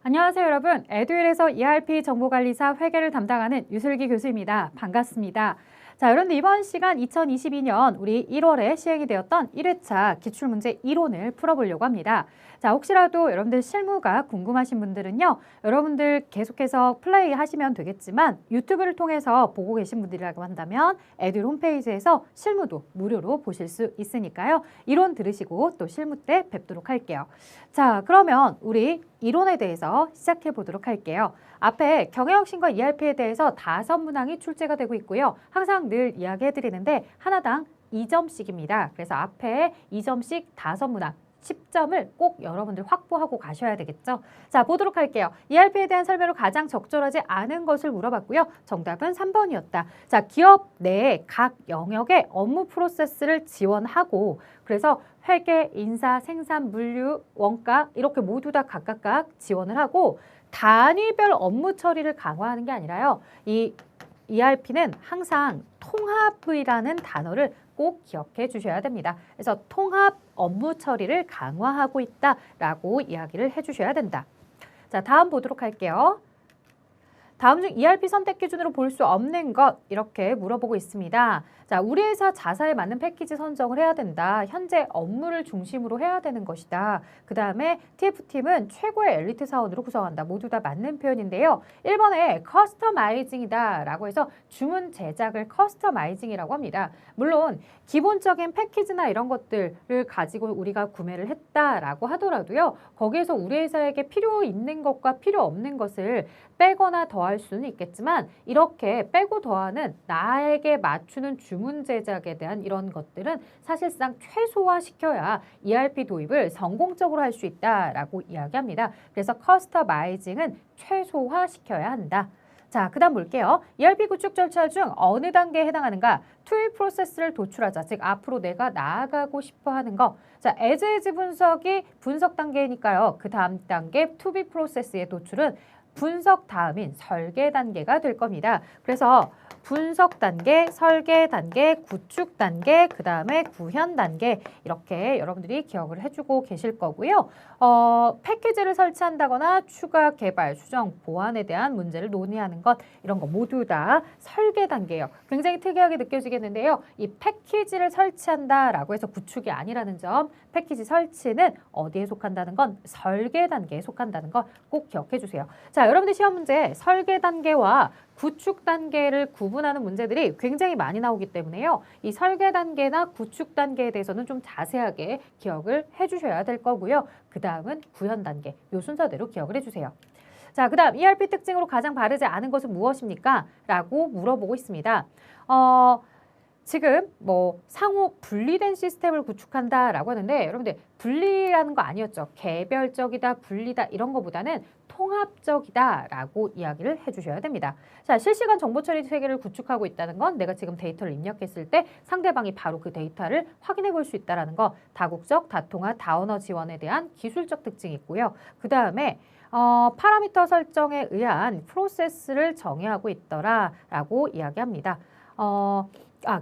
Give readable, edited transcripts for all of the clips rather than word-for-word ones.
안녕하세요, 여러분. 에듀윌에서 ERP 정보관리사 회계를 담당하는 유슬기 교수입니다. 반갑습니다. 자, 여러분들 이번 시간 2022년 우리 1월에 시행이 되었던 1회차 기출문제 이론을 풀어보려고 합니다. 자, 혹시라도 여러분들 실무가 궁금하신 분들은요, 여러분들 계속해서 플레이 하시면 되겠지만 유튜브를 통해서 보고 계신 분들이라고 한다면 에듀윌 홈페이지에서 실무도 무료로 보실 수 있으니까요. 이론 들으시고 또 실무 때 뵙도록 할게요. 자, 그러면 우리 이론에 대해서 시작해 보도록 할게요. 앞에 경영혁신과 ERP에 대해서 5문항이 출제가 되고 있고요. 항상 늘 이야기해 드리는데 하나당 2점씩입니다. 그래서 앞에 2점씩 5문항. 10점을 꼭 여러분들 확보하고 가셔야 되겠죠. 자, 보도록 할게요. ERP에 대한 설명으로 가장 적절하지 않은 것을 물어봤고요. 정답은 3번이었다. 자, 기업 내에 각 영역의 업무 프로세스를 지원하고 그래서 회계, 인사, 생산, 물류, 원가 이렇게 모두 다 각각 지원을 하고 단위별 업무 처리를 강화하는 게 아니라요. 이 ERP는 항상 통합이라는 단어를 꼭 기억해 주셔야 됩니다. 그래서 통합 업무 처리를 강화하고 있다라고 이야기를 해 주셔야 된다. 자, 다음 보도록 할게요. 다음 중 ERP 선택 기준으로 볼 수 없는 것 이렇게 물어보고 있습니다. 자, 우리 회사 자사에 맞는 패키지 선정을 해야 된다. 현재 업무를 중심으로 해야 되는 것이다. 그 다음에 TF팀은 최고의 엘리트 사원으로 구성한다. 모두 다 맞는 표현인데요. 1번에 커스터마이징이다 라고 해서 주문 제작을 커스터마이징이라고 합니다. 물론 기본적인 패키지나 이런 것들을 가지고 우리가 구매를 했다라고 하더라도요. 거기에서 우리 회사에게 필요 있는 것과 필요 없는 것을 빼거나 더할 수는 있겠지만 이렇게 빼고 더하는 나에게 맞추는 주문 제작에 대한 이런 것들은 사실상 최소화시켜야 ERP 도입을 성공적으로 할 수 있다라고 이야기합니다. 그래서 커스터마이징은 최소화시켜야 한다. 자, 그 다음 볼게요. ERP 구축 절차 중 어느 단계에 해당하는가? 투입 프로세스를 도출하자. 즉, 앞으로 내가 나아가고 싶어 하는 거. 자, as 분석이 분석 단계니까요. 그 다음 단계 투비 프로세스의 도출은 분석 다음인 설계 단계가 될 겁니다. 그래서 분석 단계, 설계 단계, 구축 단계, 그 다음에 구현 단계 이렇게 여러분들이 기억을 해주고 계실 거고요. 패키지를 설치한다거나 추가 개발, 수정, 보완에 대한 문제를 논의하는 것 이런 거 모두 다 설계 단계예요. 굉장히 특이하게 느껴지겠는데요. 이 패키지를 설치한다라고 해서 구축이 아니라는 점, 패키지 설치는 어디에 속한다는 건 설계 단계에 속한다는 걸 꼭 기억해 주세요. 자, 여러분들 시험 문제 설계 단계와 구축 단계를 구분하는 문제들이 굉장히 많이 나오기 때문에요. 이 설계 단계나 구축 단계에 대해서는 좀 자세하게 기억을 해주셔야 될 거고요. 그 다음은 구현 단계, 이 순서대로 기억을 해주세요. 자, 그 다음 ERP 특징으로 가장 바르지 않은 것은 무엇입니까? 라고 물어보고 있습니다. 지금 뭐 상호 분리된 시스템을 구축한다라고 하는데 여러분들 분리라는 거 아니었죠. 개별적이다, 분리다 이런 거보다는 통합적이다라고 이야기를 해주셔야 됩니다. 자, 실시간 정보 처리 체계를 구축하고 있다는 건 내가 지금 데이터를 입력했을 때 상대방이 바로 그 데이터를 확인해 볼 수 있다는 거, 다국적, 다통화, 다언어 지원에 대한 기술적 특징이 있고요. 그 다음에 파라미터 설정에 의한 프로세스를 정의하고 있더라라고 이야기합니다.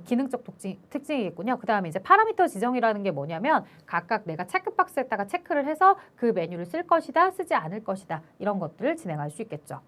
기능적 특징이겠군요. 그 다음에 이제 파라미터 지정이라는 게 뭐냐면 각각 내가 체크박스에다가 체크를 해서 그 메뉴를 쓸 것이다, 쓰지 않을 것이다 이런 것들을 진행할 수 있겠죠.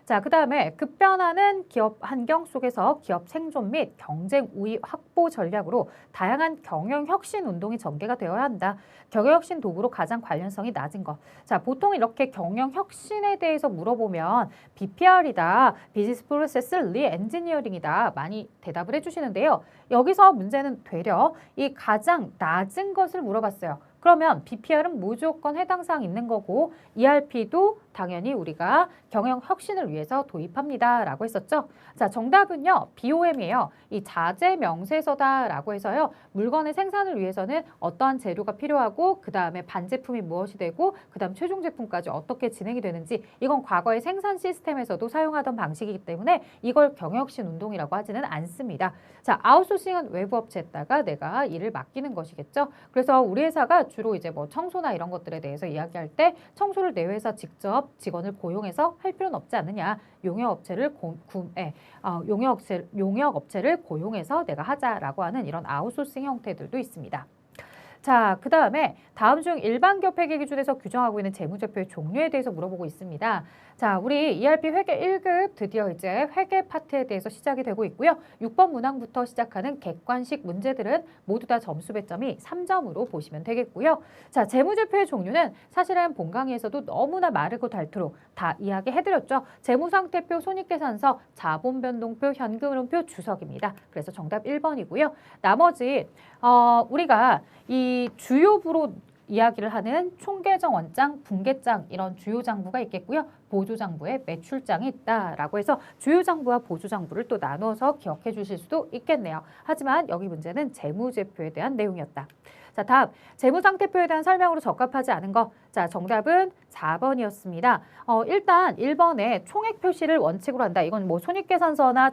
자, 그 다음에 급변하는 기업 환경 속에서 기업 생존 및 경쟁 우위 확보 전략으로 다양한 경영 혁신 운동이 전개가 되어야 한다. 경영 혁신 도구로 가장 관련성이 낮은 것. 자, 보통 이렇게 경영 혁신에 대해서 물어보면 BPR이다, 비즈니스 프로세스 리엔지니어링이다 많이 대답을 해주시는데요. 여기서 문제는 되려 이 가장 낮은 것을 물어봤어요. 그러면 BPR은 무조건 해당 사항 있는 거고 ERP도 당연히 우리가 경영 혁신을 위해서 도입합니다 라고 했었죠. 자, 정답은요. BOM이에요. 이 자재 명세서다라고 해서요. 물건의 생산을 위해서는 어떠한 재료가 필요하고 그 다음에 반제품이 무엇이 되고 그 다음 최종 제품까지 어떻게 진행이 되는지 이건 과거의 생산 시스템에서도 사용하던 방식이기 때문에 이걸 경영혁신 운동이라고 하지는 않습니다. 자, 아웃소싱은 외부 업체에다가 내가 일을 맡기는 것이겠죠. 그래서 우리 회사가 주로 이제 뭐 청소나 이런 것들에 대해서 이야기할 때 청소를 내 회사 직접 직원을 고용해서 할 필요는 없지 않느냐. 용역 업체를 고용해서 내가 하자라고 하는 이런 아웃소싱 형태들도 있습니다. 자, 그 다음에 다음 중 일반기업 회계 기준에서 규정하고 있는 재무제표의 종류에 대해서 물어보고 있습니다. 자, 우리 ERP 회계 1급 드디어 이제 회계 파트에 대해서 시작이 되고 있고요. 6번 문항부터 시작하는 객관식 문제들은 모두 다 점수 배점이 3점으로 보시면 되겠고요. 자, 재무제표의 종류는 사실은 본 강의에서도 너무나 마르고 닳도록 다 이야기해드렸죠. 재무상태표, 손익계산서, 자본변동표, 현금흐름표, 주석입니다. 그래서 정답 1번이고요. 나머지 우리가 이 주요부로 이야기를 하는 총계정 원장, 분계장 이런 주요 장부가 있겠고요. 보조장부에 매출장이 있다라고 해서 주요장부와 보조장부를 또 나눠서 기억해 주실 수도 있겠네요. 하지만 여기 문제는 재무제표에 대한 내용이었다. 자, 다음 재무상태표에 대한 설명으로 적합하지 않은 거. 자, 정답은 4번이었습니다. 일단 1번에 총액 표시를 원칙으로 한다. 이건 뭐 손익계산서나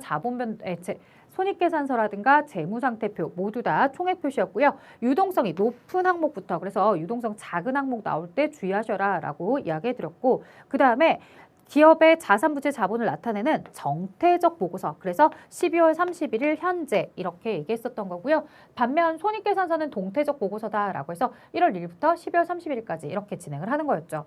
손익계산서라든가 재무상태표 모두 다 총액 표시였고요. 유동성이 높은 항목부터 그래서 유동성 작은 항목 나올 때 주의하셔라 라고 이야기해드렸고 그 다음에 기업의 자산부채 자본을 나타내는 정태적 보고서 그래서 12월 31일 현재 이렇게 얘기했었던 거고요. 반면 손익계산서는 동태적 보고서다라고 해서 1월 1일부터 12월 30일까지 이렇게 진행을 하는 거였죠.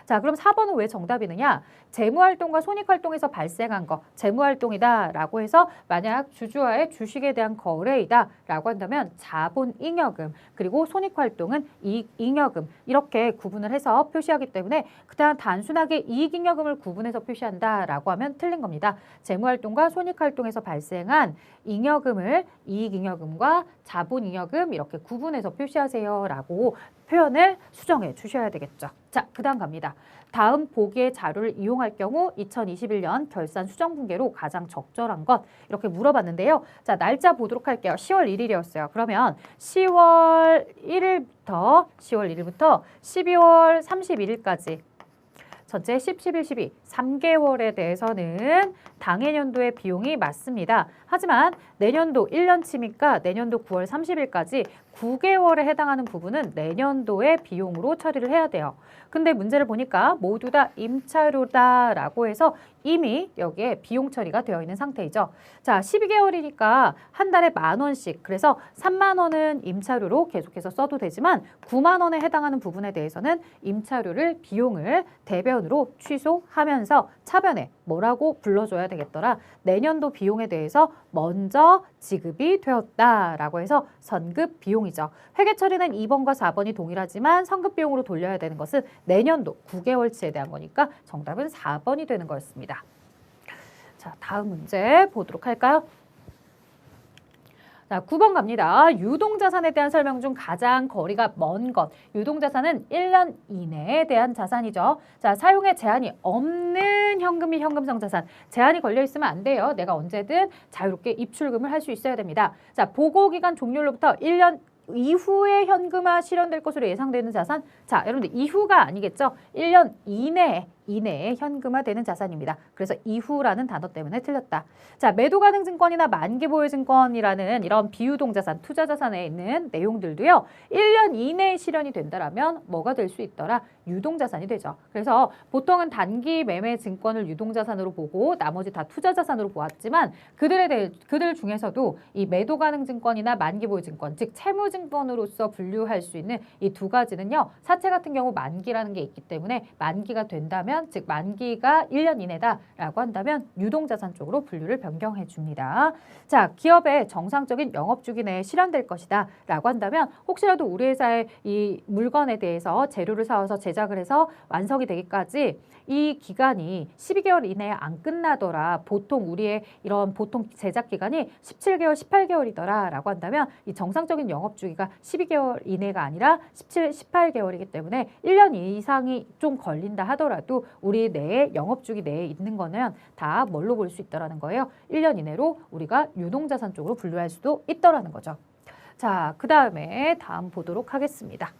자, 그럼 4번은 왜 정답이느냐? 재무활동과 손익활동에서 발생한 거 재무활동이다라고 해서 만약 주주와의 주식에 대한 거래이다라고 한다면 자본잉여금 그리고 손익활동은 이익잉여금 이렇게 구분을 해서 표시하기 때문에 그다음 단순하게 이익잉여금을 구분해서 표시한다라고 하면 틀린 겁니다. 재무활동과 손익활동에서 발생한 잉여금을 이익잉여금과 자본잉여금 이렇게 구분해서 표시하세요라고 표현을 수정해 주셔야 되겠죠. 자, 그 다음 갑니다. 다음 보기의 자료를 이용할 경우 2021년 결산 수정 분계로 가장 적절한 것 이렇게 물어봤는데요. 자, 날짜 보도록 할게요. 10월 1일이었어요. 그러면 10월 1일부터 12월 31일까지 전체 10, 11, 12, 3개월에 대해서는 당해년도의 비용이 맞습니다. 하지만 내년도 1년치니까 내년도 9월 30일까지 9개월에 해당하는 부분은 내년도의 비용으로 처리를 해야 돼요. 근데 문제를 보니까 모두 다 임차료다라고 해서 이미 여기에 비용 처리가 되어 있는 상태이죠. 자, 12개월이니까 한 달에 10,000원씩 그래서 30,000원은 임차료로 계속해서 써도 되지만 90,000원에 해당하는 부분에 대해서는 임차료를 비용을 대변으로 취소하면서 차변에 뭐라고 불러줘야 되겠더라. 내년도 비용에 대해서 먼저 지급이 되었다라고 해서 선급 비용이죠. 회계 처리는 2번과 4번이 동일하지만 선급 비용으로 돌려야 되는 것은 내년도 9개월치에 대한 거니까 정답은 4번이 되는 거였습니다. 자, 다음 문제 보도록 할까요? 자, 9번 갑니다. 유동자산에 대한 설명 중 가장 거리가 먼 것. 유동자산은 1년 이내에 대한 자산이죠. 자, 사용에 제한이 없는 현금 및 현금성 자산. 제한이 걸려 있으면 안 돼요. 내가 언제든 자유롭게 입출금을 할 수 있어야 됩니다. 자, 보고기간 종료로부터 1년 이후에 현금화 실현될 것으로 예상되는 자산. 자, 여러분들 이후가 아니겠죠. 1년 이내에 현금화되는 자산입니다. 그래서 이후라는 단어 때문에 틀렸다. 자, 매도 가능 증권이나 만기 보유 증권이라는 이런 비유동 자산, 투자 자산에 있는 내용들도요. 1년 이내에 실현이 된다라면 뭐가 될 수 있더라? 유동 자산이 되죠. 그래서 보통은 단기 매매 증권을 유동 자산으로 보고 나머지 다 투자 자산으로 보았지만 그들 중에서도 이 매도 가능 증권이나 만기 보유 증권, 즉 채무 증권으로서 분류할 수 있는 이 두 가지는요. 사채 같은 경우 만기라는 게 있기 때문에 만기가 된다면 즉 만기가 1년 이내다라고 한다면 유동자산 쪽으로 분류를 변경해 줍니다. 자, 기업의 정상적인 영업주기 내에 실현될 것이다 라고 한다면 혹시라도 우리 회사의 이 물건에 대해서 재료를 사와서 제작을 해서 완성이 되기까지 이 기간이 12개월 이내에 안 끝나더라. 보통 우리의 이런 보통 제작 기간이 17개월, 18개월이더라 라고 한다면 이 정상적인 영업주기가 12개월 이내가 아니라 17, 18개월이기 때문에 1년 이상이 좀 걸린다 하더라도 우리 내에 영업주기 내에 있는 거는 다 뭘로 볼 수 있다라는 거예요. 1년 이내로 우리가 유동자산 쪽으로 분류할 수도 있다라는 거죠. 자, 그 다음에 다음 보도록 하겠습니다.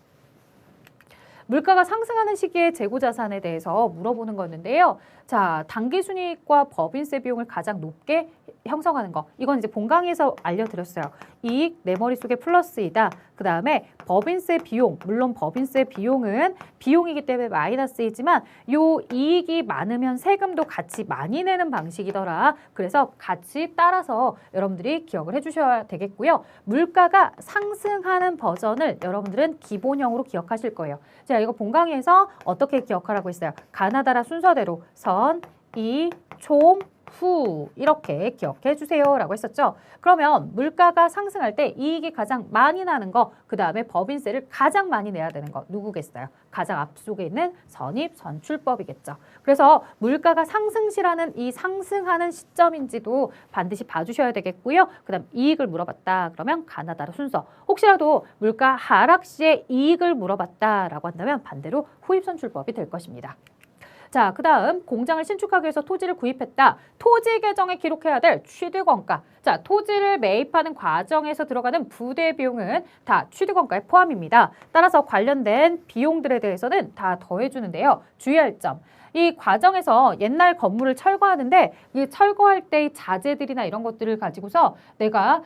물가가 상승하는 시기에 재고자산에 대해서 물어보는 거였는데요. 자, 당기순이익과 법인세 비용을 가장 높게 형성하는 거. 이건 이제 본강의에서 알려드렸어요. 이익 내 머릿속에 플러스이다. 그 다음에 법인세 비용, 물론 법인세 비용은 비용이기 때문에 마이너스이지만 요 이익이 많으면 세금도 같이 많이 내는 방식이더라. 그래서 같이 따라서 여러분들이 기억을 해주셔야 되겠고요. 물가가 상승하는 버전을 여러분들은 기본형으로 기억하실 거예요. 자, 이거 본 강의에서 어떻게 기억하라고 했어요? 가나다라 순서대로 선, 이, 총, 후 이렇게 기억해 주세요 라고 했었죠. 그러면 물가가 상승할 때 이익이 가장 많이 나는 거, 그 다음에 법인세를 가장 많이 내야 되는 거 누구겠어요? 가장 앞쪽에 있는 선입선출법이겠죠. 그래서 물가가 상승시라는 이 상승하는 시점인지도 반드시 봐주셔야 되겠고요. 그 다음 이익을 물어봤다 그러면 가나다라 순서. 혹시라도 물가 하락 시에 이익을 물어봤다라고 한다면 반대로 후입선출법이 될 것입니다. 자, 그 다음 공장을 신축하기 위해서 토지를 구입했다. 토지 계정에 기록해야 될 취득원가. 자, 토지를 매입하는 과정에서 들어가는 부대 비용은 다 취득원가에 포함입니다. 따라서 관련된 비용들에 대해서는 다 더해주는데요. 주의할 점. 이 과정에서 옛날 건물을 철거하는데 이 철거할 때의 자재들이나 이런 것들을 가지고서 내가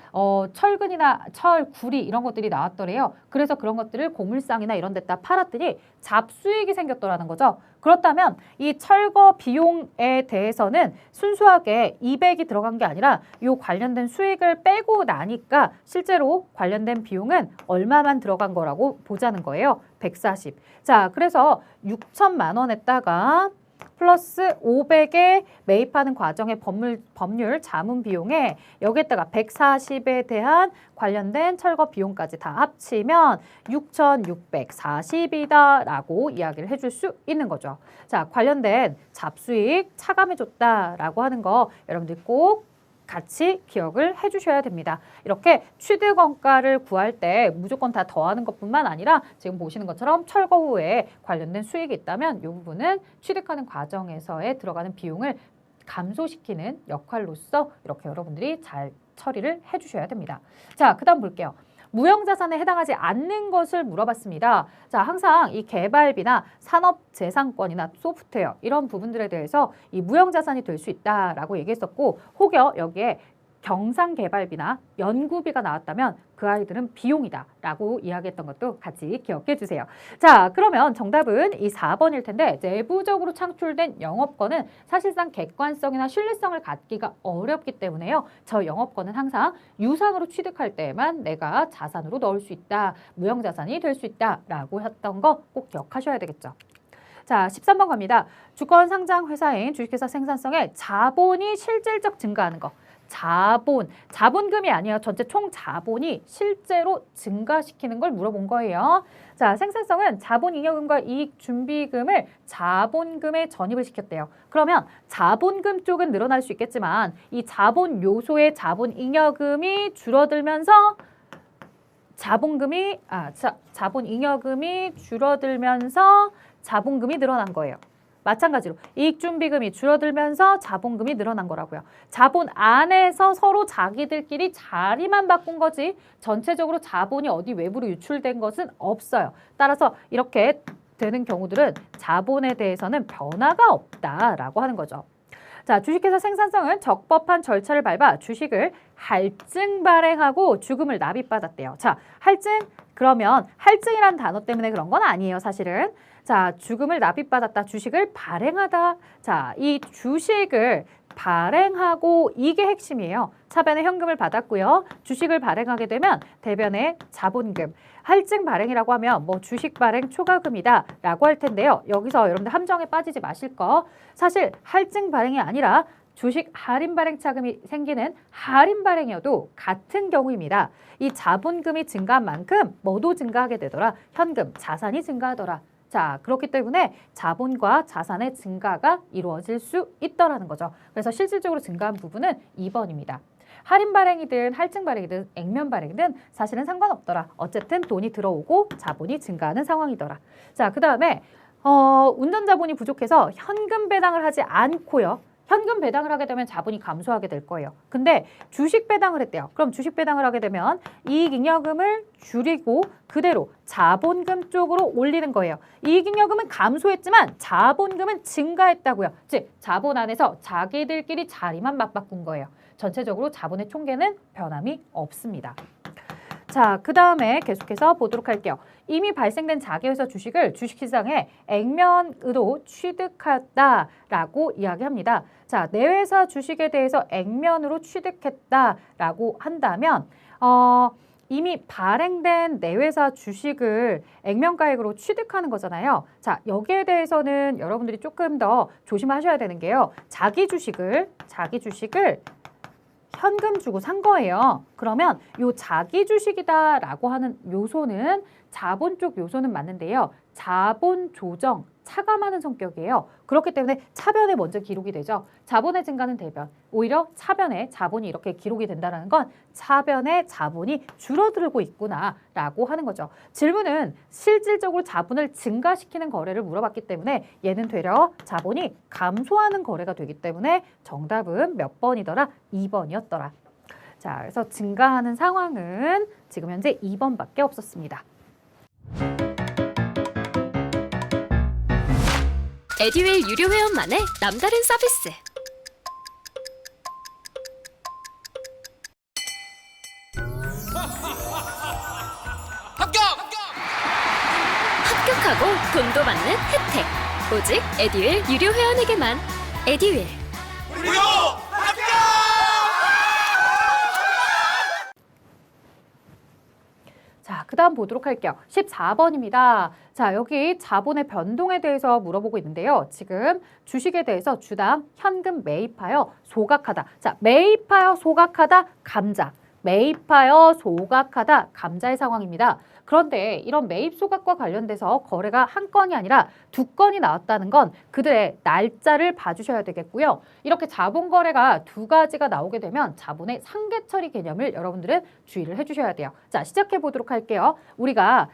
철근이나 철구리 이런 것들이 나왔더래요. 그래서 그런 것들을 고물상이나 이런 데다 팔았더니 잡수익이 생겼더라는 거죠. 그렇다면 이 철거 비용에 대해서는 순수하게 200이 들어간 게 아니라 이 관련된 수익을 빼고 나니까 실제로 관련된 비용은 얼마만 들어간 거라고 보자는 거예요. 140. 자, 그래서 6천만 원에다가 플러스 500에 매입하는 과정의 법률 자문 비용에 여기에다가 140에 대한 관련된 철거 비용까지 다 합치면 6,640이다 라고 이야기를 해줄 수 있는 거죠. 자, 관련된 잡수익 차감해줬다라고 하는 거 여러분들 꼭 같이 기억을 해주셔야 됩니다. 이렇게 취득원가를 구할 때 무조건 다 더하는 것뿐만 아니라 지금 보시는 것처럼 철거 후에 관련된 수익이 있다면 이 부분은 취득하는 과정에서의 들어가는 비용을 감소시키는 역할로서 이렇게 여러분들이 잘 처리를 해주셔야 됩니다. 자, 그 다음 볼게요. 무형자산에 해당하지 않는 것을 물어봤습니다. 자, 항상 이 개발비나 산업재산권이나 소프트웨어 이런 부분들에 대해서 이 무형자산이 될 수 있다라고 얘기했었고 혹여 여기에 경상개발비나 연구비가 나왔다면 그 아이들은 비용이다 라고 이야기했던 것도 같이 기억해 주세요. 자, 그러면 정답은 이 4번일 텐데 내부적으로 창출된 영업권은 사실상 객관성이나 신뢰성을 갖기가 어렵기 때문에요. 저 영업권은 항상 유상으로 취득할 때만 내가 자산으로 넣을 수 있다, 무형자산이 될 수 있다 라고 했던 거 꼭 기억하셔야 되겠죠. 자, 13번 갑니다. 주권 상장 회사인 주식회사 생산성에 자본이 실질적 증가하는 거. 자본금이 아니라 전체 총 자본이 실제로 증가시키는 걸 물어본 거예요. 자, 생산성은 자본잉여금과 이익준비금을 자본금에 전입을 시켰대요. 그러면 자본금 쪽은 늘어날 수 있겠지만 이 자본 요소의 자본잉여금이 줄어들면서 자본잉여금이 줄어들면서 자본금이 늘어난 거예요. 마찬가지로 이익준비금이 줄어들면서 자본금이 늘어난 거라고요. 자본 안에서 서로 자기들끼리 자리만 바꾼 거지 전체적으로 자본이 어디 외부로 유출된 것은 없어요. 따라서 이렇게 되는 경우들은 자본에 대해서는 변화가 없다라고 하는 거죠. 자, 주식회사 생산성은 적법한 절차를 밟아 주식을 할증 발행하고 주금을 납입받았대요. 자, 할증 그러면 할증이란 단어 때문에 그런 건 아니에요, 사실은. 자, 주금을 납입받았다, 주식을 발행하다. 자, 이 주식을 발행하고 이게 핵심이에요. 차변에 현금을 받았고요. 주식을 발행하게 되면 대변에 자본금. 할증 발행이라고 하면 뭐 주식 발행 초과금이다 라고 할 텐데요. 여기서 여러분들 함정에 빠지지 마실 거. 사실 할증 발행이 아니라 주식 할인 발행 차금이 생기는 할인 발행이어도 같은 경우입니다. 이 자본금이 증가한 만큼 뭐도 증가하게 되더라. 현금, 자산이 증가하더라. 자, 그렇기 때문에 자본과 자산의 증가가 이루어질 수 있다라는 거죠. 그래서 실질적으로 증가한 부분은 2번입니다. 할인 발행이든 할증 발행이든 액면 발행이든 사실은 상관없더라. 어쨌든 돈이 들어오고 자본이 증가하는 상황이더라. 자, 그 다음에 운전자본이 부족해서 현금 배당을 하지 않고요. 현금 배당을 하게 되면 자본이 감소하게 될 거예요. 근데 주식 배당을 했대요. 그럼 주식 배당을 하게 되면 이익잉여금을 줄이고 그대로 자본금 쪽으로 올리는 거예요. 이익잉여금은 감소했지만 자본금은 증가했다고요. 즉 자본 안에서 자기들끼리 자리만 맞바꾼 거예요. 전체적으로 자본의 총계는 변함이 없습니다. 자, 그 다음에 계속해서 보도록 할게요. 이미 발생된 자기회사 주식을 주식시장에 액면으로 취득했다라고 이야기합니다. 자, 내 회사 주식에 대해서 액면으로 취득했다라고 한다면 이미 발행된 내 회사 주식을 액면가액으로 취득하는 거잖아요. 자, 여기에 대해서는 여러분들이 조금 더 조심하셔야 되는 게요. 자기 주식을 현금 주고 산 거예요. 그러면 요 자기 주식이다라고 하는 요소는 자본 쪽 요소는 맞는데요. 자본 조정, 차감하는 성격이에요. 그렇기 때문에 차변에 먼저 기록이 되죠. 자본의 증가는 대변. 오히려 차변에 자본이 이렇게 기록이 된다는 건 차변에 자본이 줄어들고 있구나라고 하는 거죠. 질문은 실질적으로 자본을 증가시키는 거래를 물어봤기 때문에 얘는 되려 자본이 감소하는 거래가 되기 때문에 정답은 몇 번이더라? 2번이었더라. 자, 그래서 증가하는 상황은 지금 현재 2번밖에 없었습니다. 에듀윌 유료 회원만의 남다른 서비스. 합격하고 돈도 받는 혜택. 오직 에듀윌 유료 회원에게만. 에듀윌. 무료 합격! 자, 그 다음 보도록 할게요. 14번입니다. 자, 여기 자본의 변동에 대해서 물어보고 있는데요. 지금 주식에 대해서 주당 현금 매입하여 소각하다. 자, 매입하여 소각하다, 감자. 매입하여 소각하다, 감자의 상황입니다. 그런데 이런 매입 소각과 관련돼서 거래가 한 건이 아니라 두 건이 나왔다는 건 그들의 날짜를 봐주셔야 되겠고요. 이렇게 자본 거래가 두 가지가 나오게 되면 자본의 상계 처리 개념을 여러분들은 주의를 해주셔야 돼요. 자, 시작해 보도록 할게요. 우리가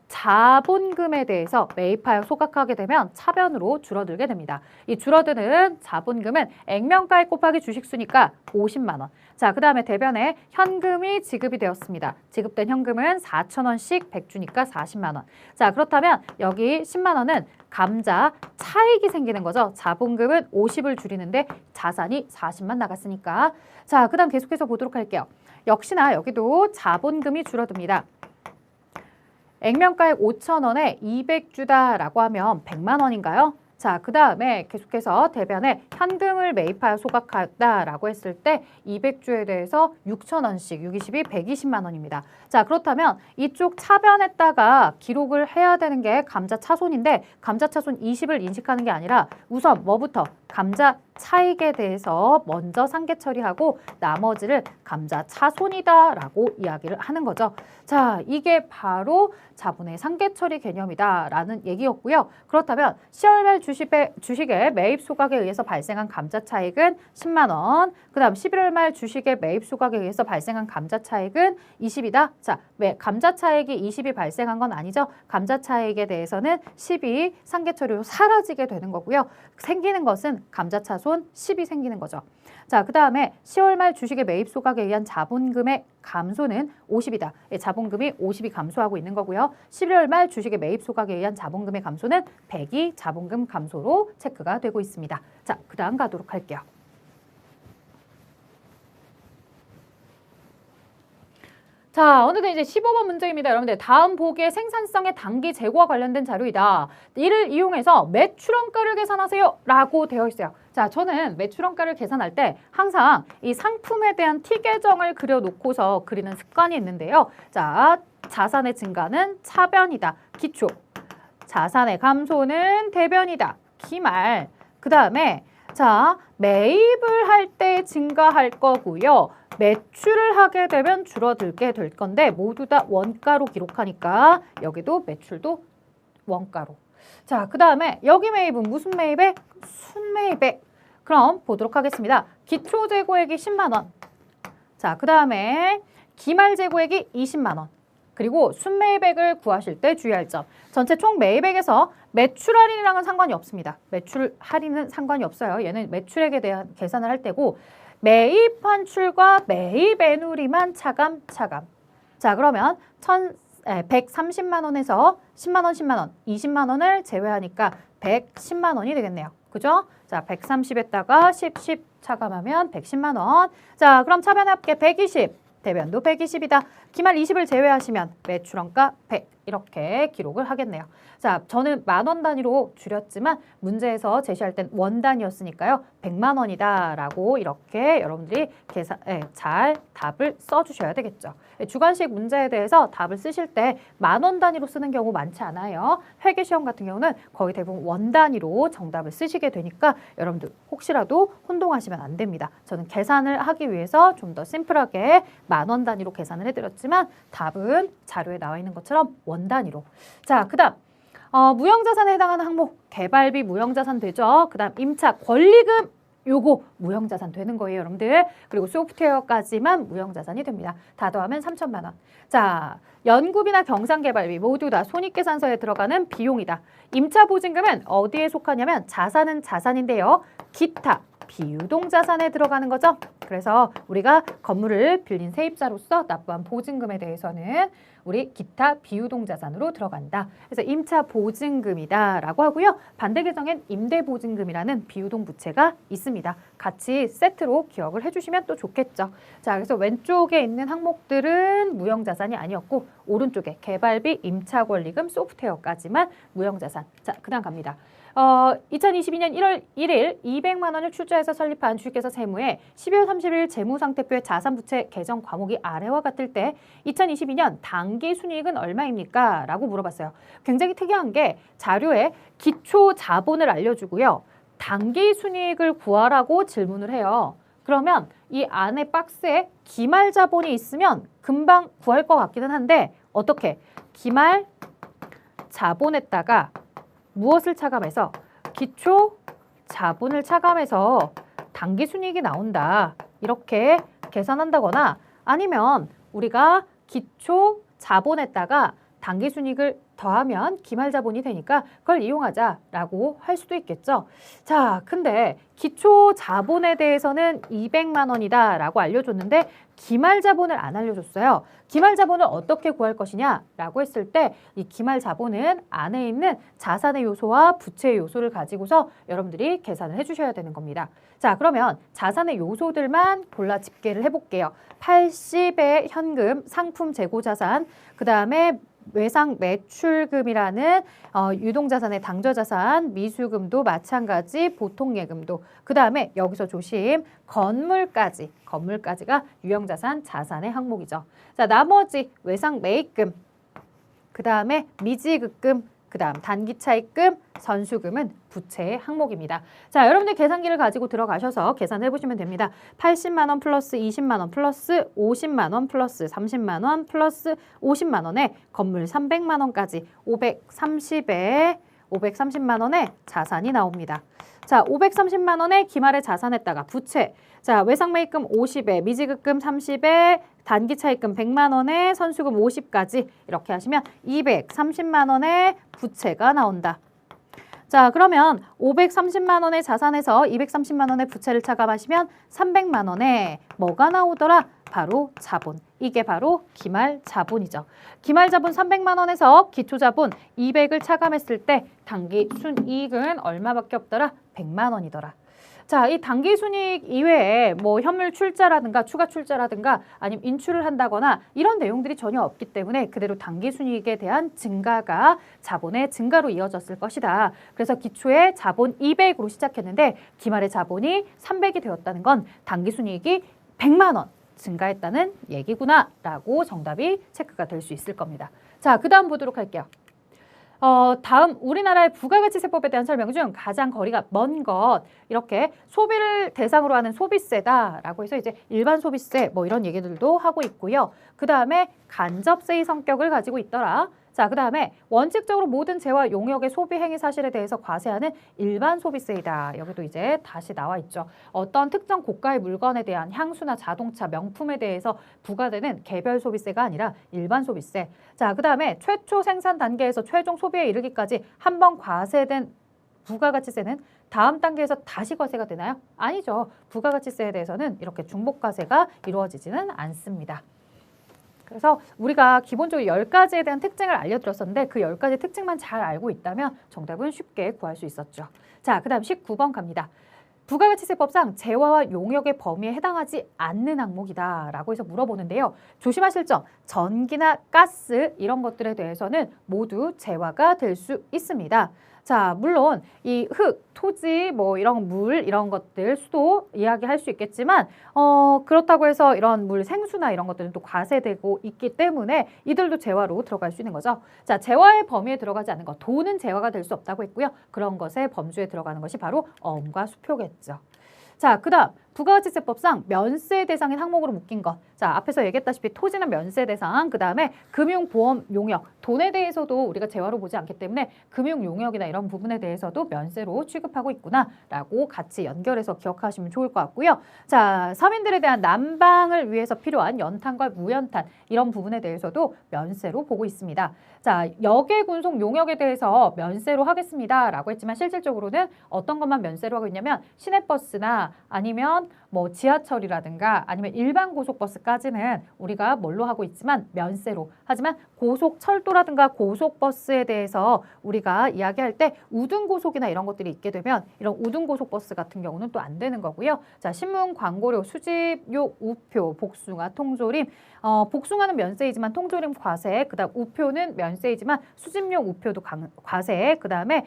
자본금에 대해서 매입하여 소각하게 되면 차변으로 줄어들게 됩니다. 이 줄어드는 자본금은 액면가액 곱하기 주식수니까 50만 원. 자, 그 다음에 대변에 현금이 지급이 되었습니다. 지급된 현금은 4,000원씩 100주니까 40만 원. 자, 그렇다면 여기 10만 원은 감자 차익이 생기는 거죠. 자본금은 50을 줄이는데 자산이 40만 나갔으니까. 자, 그 다음 계속해서 보도록 할게요. 역시나 여기도 자본금이 줄어듭니다. 액면가액 5,000원에 200주다라고 하면 100만 원인가요? 자, 그 다음에 계속해서 대변에 현금을 매입하여 소각하다라고 했을 때 200주에 대해서 6,000원씩 620이 120만 원입니다. 자, 그렇다면 이쪽 차변에다가 기록을 해야 되는 게 감자 차손인데 감자 차손 20을 인식하는 게 아니라 우선 뭐부터? 감자 차익에 대해서 먼저 상계 처리하고 나머지를 감자 차손이다라고 이야기를 하는 거죠. 자, 이게 바로 자본의 상계 처리 개념이다라는 얘기였고요. 그렇다면 10월 말 주식의 매입 소각에 의해서 발생한 감자 차익은 10만 원. 그 다음 11월 말 주식의 매입 소각에 의해서 발생한 감자 차익은 20이다. 자, 왜 감자 차익이 20이 발생한 건 아니죠. 감자 차익에 대해서는 10이 상계 처리로 사라지게 되는 거고요. 생기는 것은 감자 차손 10이 생기는 거죠. 자, 그 다음에 10월 말 주식의 매입 소각에 의한 자본금의 감소는 50이다. 자본금이 50이 감소하고 있는 거고요. 11월 말 주식의 매입 소각에 의한 자본금의 감소는 100이 자본금 감소로 체크가 되고 있습니다. 자, 그 다음 가도록 할게요. 자, 어느덧 이제 15번 문제입니다. 여러분들 다음 보기의 생산성의 단기 재고와 관련된 자료이다. 이를 이용해서 매출원가를 계산하세요 라고 되어 있어요. 자, 저는 매출원가를 계산할 때 항상 이 상품에 대한 T 계정을 그려놓고서 그리는 습관이 있는데요. 자, 자산의 증가는 차변이다. 기초. 자산의 감소는 대변이다. 기말. 그 다음에 자, 매입을 할 때 증가할 거고요. 매출을 하게 되면 줄어들게 될 건데 모두 다 원가로 기록하니까 여기도 매출도 원가로. 자, 그 다음에 여기 매입은 무슨 매입액? 순매입액. 그럼 보도록 하겠습니다. 기초 재고액이 10만 원. 자, 그 다음에 기말 재고액이 20만 원. 그리고 순매입액을 구하실 때 주의할 점. 전체 총 매입액에서 매출 할인이랑은 상관이 없습니다. 매출 할인은 상관이 없어요. 얘는 매출액에 대한 계산을 할 때고 매입 환출과 매입 애누리만 차감. 자, 그러면 130만 원에서 10만 원, 10만 원, 20만 원을 제외하니까 110만 원이 되겠네요. 그죠? 자, 130에다가 10 차감하면 110만 원. 자, 그럼 차변의 합계 120. 대변도 120이다. 기말 20을 제외하시면 매출원가 100 이렇게 기록을 하겠네요. 자, 저는 만원 단위로 줄였지만 문제에서 제시할 땐 원 단위였으니까요. 100만 원이다 라고 이렇게 여러분들이 잘 답을 써주셔야 되겠죠. 주관식 문제에 대해서 답을 쓰실 때 만원 단위로 쓰는 경우 많지 않아요. 회계시험 같은 경우는 거의 대부분 원 단위로 정답을 쓰시게 되니까 여러분들 혹시라도 혼동하시면 안 됩니다. 저는 계산을 하기 위해서 좀 더 심플하게 만원 단위로 계산을 해드렸지만 답은 자료에 나와 있는 것처럼 원 단위로. 자, 그 다음 무형자산에 해당하는 항목 개발비 무형자산 되죠. 그 다음 임차 권리금 요거 무형자산 되는 거예요, 여러분들. 그리고 소프트웨어까지만 무형자산이 됩니다. 다 더하면 3천만 원. 자, 연구비나 경상개발비 모두 다 손익계산서에 들어가는 비용이다. 임차보증금은 어디에 속하냐면 자산은 자산인데요. 기타 비유동자산에 들어가는 거죠. 그래서 우리가 건물을 빌린 세입자로서 납부한 보증금에 대해서는 우리 기타 비유동자산으로 들어간다. 그래서 임차보증금이다 라고 하고요. 반대 계정엔 임대보증금이라는 비유동 부채가 있습니다. 같이 세트로 기억을 해주시면 또 좋겠죠. 자, 그래서 왼쪽에 있는 항목들은 무형자산이 아니었고 오른쪽에 개발비, 임차권리금, 소프트웨어까지만 무형자산. 자, 그 다음 갑니다. 2022년 1월 1일 200만 원을 출자해서 설립한 주식회사 세무에 12월 30일 재무상태표의 자산부채 계정 과목이 아래와 같을 때 2022년 당기순이익은 얼마입니까? 라고 물어봤어요. 굉장히 특이한 게 자료에 기초 자본을 알려주고요. 당기순이익을 구하라고 질문을 해요. 그러면 이 안에 박스에 기말 자본이 있으면 금방 구할 것 같기는 한데 어떻게? 기말 자본에다가 무엇을 차감해서? 기초 자본을 차감해서 당기순이익이 나온다. 이렇게 계산한다거나 아니면 우리가 기초 자본에다가 당기순이익을 더하면 기말자본이 되니까 그걸 이용하자라고 할 수도 있겠죠. 자, 근데 기초 자본에 대해서는 200만 원이다 라고 알려줬는데 기말자본을 안 알려줬어요. 기말자본을 어떻게 구할 것이냐 라고 했을 때 이 기말자본은 안에 있는 자산의 요소와 부채의 요소를 가지고서 여러분들이 계산을 해주셔야 되는 겁니다. 자, 그러면 자산의 요소들만 골라 집계를 해볼게요. 80의 현금, 상품 재고자산, 그 다음에 외상 매출금이라는 유동자산의 당좌자산, 미수금도 마찬가지, 보통예금도. 그 다음에 여기서 조심, 건물까지가 유형자산 자산의 항목이죠. 자, 나머지 외상 매입금, 그 다음에 미지급금, 그 다음 단기차입금, 선수금은 부채의 항목입니다. 자, 여러분들 계산기를 가지고 들어가셔서 계산해 보시면 됩니다. 80만 원 플러스 20만 원 플러스 50만 원 플러스 30만 원 플러스 50만 원에 건물 300만 원까지 530만 원의 자산이 나옵니다. 자, 530만 원의 기말의 자산에다가 부채. 자, 외상매입금 50에, 미지급금 30에, 단기차입금 100만 원에, 선수금 50까지 이렇게 하시면 230만 원의 부채가 나온다. 자, 그러면 530만 원의 자산에서 230만 원의 부채를 차감하시면 300만 원에 뭐가 나오더라? 바로 자본. 이게 바로 기말 자본이죠. 기말 자본 300만 원에서 기초 자본 200을 차감했을 때 당기 순이익은 얼마밖에 없더라? 100만 원이더라. 자, 이 당기 순이익 이외에 뭐 현물 출자라든가 추가 출자라든가 아니면 인출을 한다거나 이런 내용들이 전혀 없기 때문에 그대로 당기 순이익에 대한 증가가 자본의 증가로 이어졌을 것이다. 그래서 기초에 자본 200으로 시작했는데 기말의 자본이 300이 되었다는 건 당기 순이익이 100만 원 증가했다는 얘기구나 라고 정답이 체크가 될 수 있을 겁니다. 자, 그 다음 보도록 할게요. 다음 우리나라의 부가가치세법에 대한 설명 중 가장 거리가 먼 것, 이렇게 소비를 대상으로 하는 소비세다라고 해서 이제 일반 소비세 뭐 이런 얘기들도 하고 있고요. 그 다음에 간접세의 성격을 가지고 있더라. 자, 그 다음에 원칙적으로 모든 재와 용역의 소비 행위 사실에 대해서 과세하는 일반 소비세이다. 여기도 이제 다시 나와 있죠. 어떤 특정 고가의 물건에 대한 향수나 자동차, 명품에 대해서 부과되는 개별 소비세가 아니라 일반 소비세. 자, 그 다음에 최초 생산 단계에서 최종 소비에 이르기까지 한 번 과세된 부가가치세는 다음 단계에서 다시 과세가 되나요? 아니죠. 부가가치세에 대해서는 이렇게 중복과세가 이루어지지는 않습니다. 그래서 우리가 기본적으로 10가지에 대한 특징을 알려드렸었는데 그 10가지 특징만 잘 알고 있다면 정답은 쉽게 구할 수 있었죠. 자, 그 다음 19번 갑니다. 부가가치세법상 재화와 용역의 범위에 해당하지 않는 항목이다라고 해서 물어보는데요. 조심하실 점, 전기나 가스 이런 것들에 대해서는 모두 재화가 될 수 있습니다. 자, 물론 이 흙, 토지, 뭐 이런 물 이런 것들 수도 이야기할 수 있겠지만 그렇다고 해서 이런 물, 생수나 이런 것들은 또 과세되고 있기 때문에 이들도 재화로 들어갈 수 있는 거죠. 자, 재화의 범위에 들어가지 않는 것, 돈은 재화가 될 수 없다고 했고요. 그런 것의 범주에 들어가는 것이 바로 어음과 수표겠죠. 자, 그다음 부가가치세법상 면세 대상인 항목으로 묶인 것. 자, 앞에서 얘기했다시피 토지는 면세 대상, 그다음에 금융, 보험, 용역, 돈에 대해서도 우리가 재화로 보지 않기 때문에 금융, 용역이나 이런 부분에 대해서도 면세로 취급하고 있구나라고 같이 연결해서 기억하시면 좋을 것 같고요. 자, 서민들에 대한 난방을 위해서 필요한 연탄과 무연탄 이런 부분에 대해서도 면세로 보고 있습니다. 자, 역외 군속 용역에 대해서 면세로 하겠습니다라고 했지만 실질적으로는 어떤 것만 면세로 하고 있냐면 시내버스나 아니면 뭐 지하철이라든가 아니면 일반 고속버스까지는 우리가 뭘로 하고 있지만 면세로. 하지만 고속철도라든가 고속버스에 대해서 우리가 이야기할 때 우등고속이나 이런 것들이 있게 되면 이런 우등고속버스 같은 경우는 또 안 되는 거고요. 자, 신문, 광고료, 수집료, 우표, 복숭아, 통조림. 복숭아는 면세이지만 통조림 과세, 그다음 우표는 면세이지만 수집료, 우표도 과세, 그다음에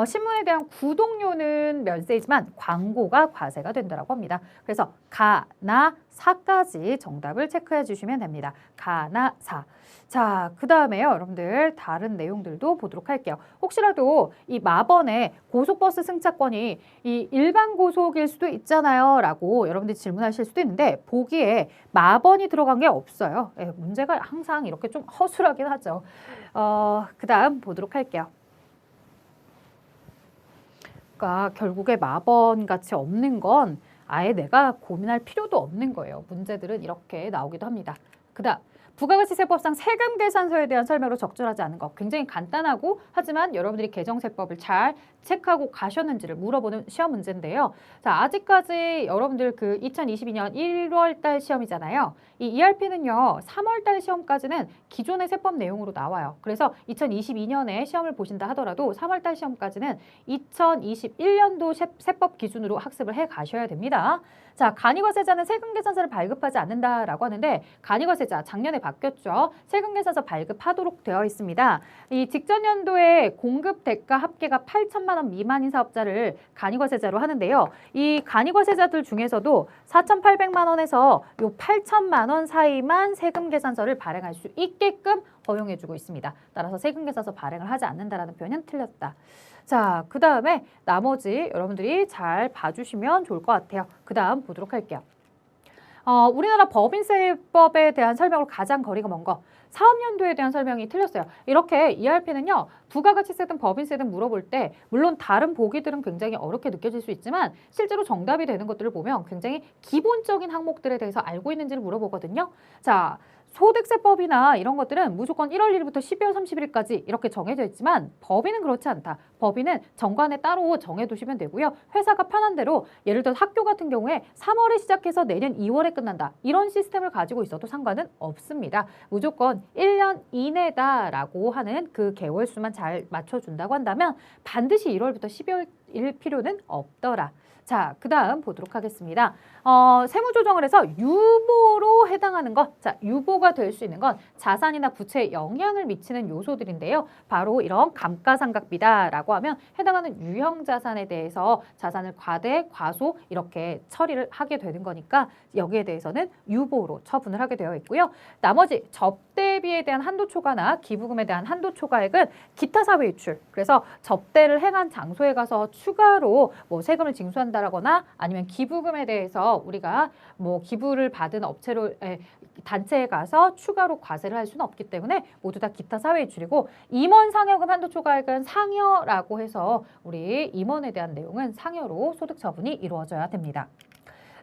신문에 대한 구독료는 면세이지만 광고가 과세가 된다라고 합니다. 그래서 가, 나, 사까지 정답을 체크해 주시면 됩니다. 가, 나, 사. 자, 그 다음에요. 여러분들 다른 내용들도 보도록 할게요. 혹시라도 이 마번에 고속버스 승차권이 이 일반 고속일 수도 있잖아요 라고 여러분들이 질문하실 수도 있는데 보기에 마번이 들어간 게 없어요. 예, 문제가 항상 이렇게 좀 허술하긴 하죠. 그 다음 보도록 할게요. 그러니까 결국에 마번 같이 없는 건 아예 내가 고민할 필요도 없는 거예요. 문제들은 이렇게 나오기도 합니다. 그 다음 부가가치세법상 세금 계산서에 대한 설명으로 적절하지 않은 것. 굉장히 간단하고 하지만 여러분들이 개정세법을 잘 체크하고 가셨는지를 물어보는 시험 문제인데요. 자, 아직까지 여러분들 그 2022년 1월 달 시험이잖아요. 이 ERP는요. 3월 달 시험까지는 기존의 세법 내용으로 나와요. 그래서 2022년에 시험을 보신다 하더라도 3월 달 시험까지는 2021년도 세법 기준으로 학습을 해 가셔야 됩니다. 자, 간이과세자는 세금계산서를 발급하지 않는다라고 하는데 간이과세자 작년에 바뀌었죠. 세금계산서 발급하도록 되어 있습니다. 이 직전 연도에 공급 대가 합계가 8천만 원 미만인 사업자를 간이과세자로 하는데요. 이 간이과세자들 중에서도 4,800만 원에서 요 8천만 원 사이만 세금계산서를 발행할 수 있게끔 허용해주고 있습니다. 따라서 세금계산서 발행을 하지 않는다라는 표현은 틀렸다. 자, 그 다음에 나머지 여러분들이 잘 봐주시면 좋을 것 같아요. 그 다음 보도록 할게요. 우리나라 법인세법에 대한 설명으로 가장 거리가 먼 거. 사업연도에 대한 설명이 틀렸어요. 이렇게 ERP는요. 부가가치세든 법인세든 물어볼 때 물론 다른 보기들은 굉장히 어렵게 느껴질 수 있지만 실제로 정답이 되는 것들을 보면 굉장히 기본적인 항목들에 대해서 알고 있는지를 물어보거든요. 자, 소득세법이나 이런 것들은 무조건 1월 1일부터 12월 30일까지 이렇게 정해져 있지만 법인은 그렇지 않다. 법인은 정관에 따로 정해두시면 되고요. 회사가 편한 대로 예를 들어 학교 같은 경우에 3월에 시작해서 내년 2월에 끝난다. 이런 시스템을 가지고 있어도 상관은 없습니다. 무조건 1년 이내다라고 하는 그 개월수만 잘 맞춰준다고 한다면 반드시 1월부터 12월일 필요는 없더라. 자, 그 다음 보도록 하겠습니다. 세무조정을 해서 유보로 해당하는 것. 자, 유보가 될 수 있는 건 자산이나 부채에 영향을 미치는 요소들인데요. 바로 이런 감가상각비다라고 하면 해당하는 유형자산에 대해서 자산을 과대, 과소 이렇게 처리를 하게 되는 거니까 여기에 대해서는 유보로 처분을 하게 되어 있고요. 나머지 접대비에 대한 한도 초과나 기부금에 대한 한도 초과액은 기타 사회 유출. 그래서 접대를 행한 장소에 가서 추가로 뭐 세금을 징수한다라거나 아니면 기부금에 대해서 우리가 뭐 기부를 받은 업체로 단체에 가서 추가로 과세를 할 수는 없기 때문에 모두 다 기타 사회 유출이고 임원 상여금 한도 초과액은 상여라고 해서 우리 임원에 대한 내용은 상여로 소득 처분이 이루어져야 됩니다.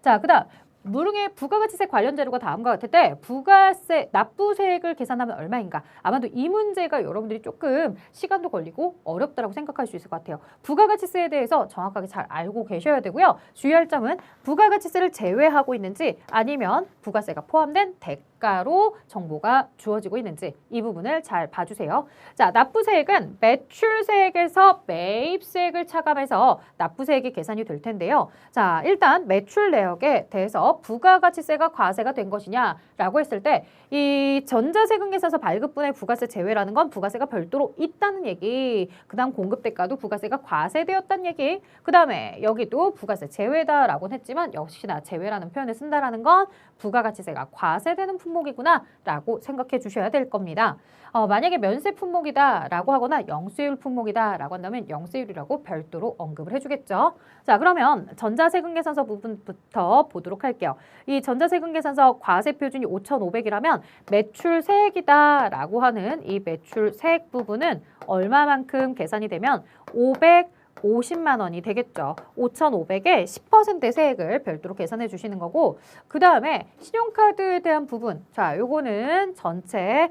자, 그다음 무릉의 부가가치세 관련 자료가 다음과 같을 때 부가세 납부세액을 계산하면 얼마인가? 아마도 이 문제가 여러분들이 조금 시간도 걸리고 어렵다라고 생각할 수 있을 것 같아요. 부가가치세에 대해서 정확하게 잘 알고 계셔야 되고요. 주의할 점은 부가가치세를 제외하고 있는지 아니면 부가세가 포함된 대가로 정보가 주어지고 있는지 이 부분을 잘 봐주세요. 자, 납부세액은 매출세액에서 매입세액을 차감해서 납부세액이 계산이 될 텐데요. 자, 일단 매출 내역에 대해서 부가가치세가 과세가 된 것이냐라고 했을 때 이 전자세금 계산서 발급분의 부가세 제외라는 건 부가세가 별도로 있다는 얘기, 그 다음 공급대가도 부가세가 과세되었다는 얘기, 그 다음에 여기도 부가세 제외다라고는 했지만 역시나 제외라는 표현을 쓴다라는 건 부가가치세가 과세되는 품목이구나 라고 생각해 주셔야 될 겁니다. 만약에 면세 품목이다라고 하거나 영세율 품목이다라고 한다면 영세율이라고 별도로 언급을 해주겠죠. 자, 그러면 전자세금 계산서 부분부터 보도록 할게요. 이 전자세금 계산서 과세 표준이 5,500이라면 매출세액이다라고 하는 이 매출세액 부분은 얼마만큼 계산이 되면 550만 원이 되겠죠. 5,500에 10%의 세액을 별도로 계산해 주시는 거고, 그 다음에 신용카드에 대한 부분, 자, 요거는 전체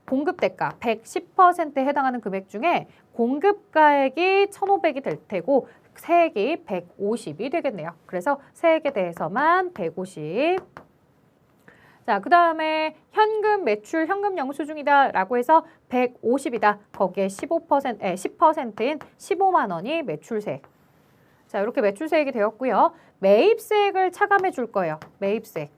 공급대가 110%에 해당하는 금액 중에 공급가액이 1,500이 될 테고 세액이 150이 되겠네요. 그래서 세액에 대해서만 150. 자, 그 다음에 현금 매출 현금 영수증이다 라고 해서 150이다. 거기에 10%인 15만 원이 매출세액. 자, 이렇게 매출세액이 되었고요. 매입세액을 차감해 줄 거예요. 매입세액.